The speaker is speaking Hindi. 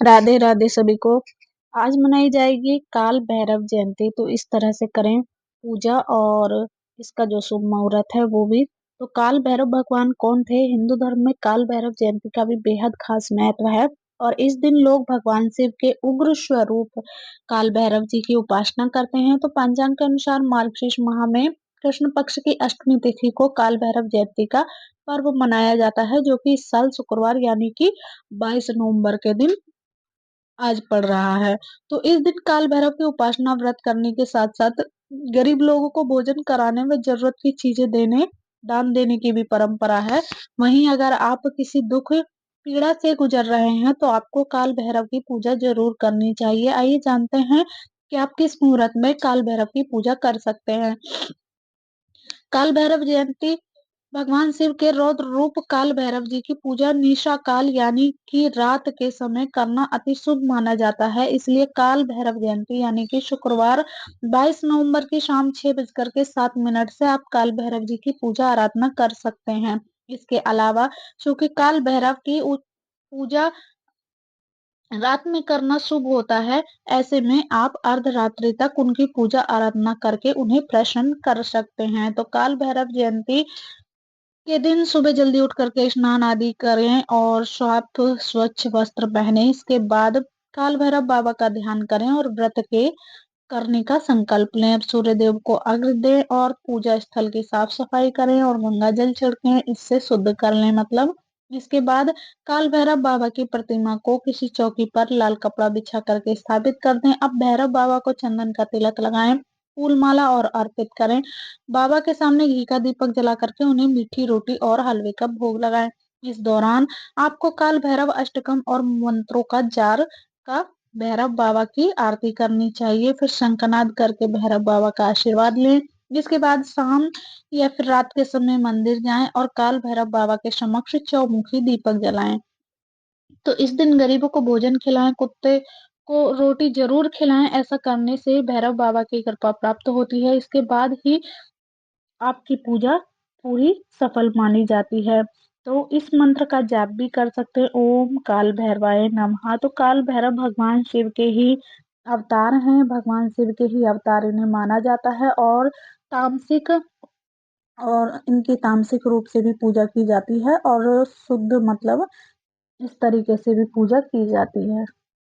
राधे राधे सभी को। आज मनाई जाएगी काल भैरव जयंती। तो इस तरह से करें पूजा और इसका जो शुभ मुहूर्त है वो भी। तो काल भैरव भगवान कौन थे? हिंदू धर्म में काल भैरव जयंती का भी बेहद खास महत्व है। और इस दिन लोग भगवान शिव के उग्र स्वरूप काल भैरव जी की उपासना करते हैं। तो पंचांग के अनुसार मार्गशीर्ष माह में कृष्ण पक्ष की अष्टमी तिथि को काल भैरव जयंती का पर्व मनाया जाता है, जो कि इस साल शुक्रवार यानी कि 22 नवंबर के दिन आज पड़ रहा है। तो इस दिन काल भैरव की उपासना व्रत करने के साथ साथ गरीब लोगों को भोजन कराने व जरूरत की चीजें देने, दान देने की भी परंपरा है। वहीं अगर आप किसी दुख पीड़ा से गुजर रहे हैं तो आपको काल भैरव की पूजा जरूर करनी चाहिए। आइए जानते हैं कि आप किस मुहूर्त में काल भैरव की पूजा कर सकते हैं। काल भैरव जयंती भगवान शिव के रौद्र रूप काल भैरव जी की पूजा निशा काल यानी कि रात के समय करना अति शुभ माना जाता है। इसलिए काल भैरव जयंती यानी कि शुक्रवार 22 नवंबर की शाम 6:07 से आप काल भैरव जी की पूजा आराधना कर सकते हैं। इसके अलावा चूंकि काल भैरव की पूजा रात में करना शुभ होता है, ऐसे में आप अर्धरात्रि तक उनकी पूजा आराधना करके उन्हें प्रसन्न कर सकते हैं। तो काल भैरव जयंती के दिन सुबह जल्दी उठ करके स्नान आदि करें और साफ स्वच्छ वस्त्र पहने। इसके बाद काल भैरव बाबा का ध्यान करें और व्रत के करने का संकल्प लें। अब सूर्य देव को अर्घ्य दें और पूजा स्थल की साफ सफाई करें और गंगा जल छिड़कें, इससे शुद्ध कर लें मतलब। इसके बाद काल भैरव बाबा की प्रतिमा को किसी चौकी पर लाल कपड़ा बिछा करके स्थापित कर दें। अब भैरव बाबा को चंदन का तिलक लगाएं, फूल माला और अर्पित करें। बाबा के सामने घी का दीपक जला करके उन्हें मीठी रोटी और हलवे का भोग लगाएं। इस दौरान आपको काल भैरव अष्टकम और मंत्रों का जार का भैरव बाबा की आरती करनी चाहिए। फिर शंखनाद करके भैरव बाबा का आशीर्वाद लें। जिसके बाद शाम या फिर रात के समय मंदिर जाएं और काल भैरव बाबा के समक्ष चौमुखी दीपक जलाएं। तो इस दिन गरीबों को भोजन खिलाएं, कुत्ते को रोटी जरूर खिलाएं। ऐसा करने से भैरव बाबा की कृपा प्राप्त होती है। इसके बाद ही आपकी पूजा पूरी सफल मानी जाती है। तो इस मंत्र का जाप भी कर सकते हैं, ओम काल भैरवाय नमः। तो काल भैरव भगवान शिव के ही अवतार हैं, भगवान शिव के ही अवतार इन्हें माना जाता है। और इनकी तामसिक रूप से भी पूजा की जाती है और शुद्ध मतलब इस तरीके से भी पूजा की जाती है।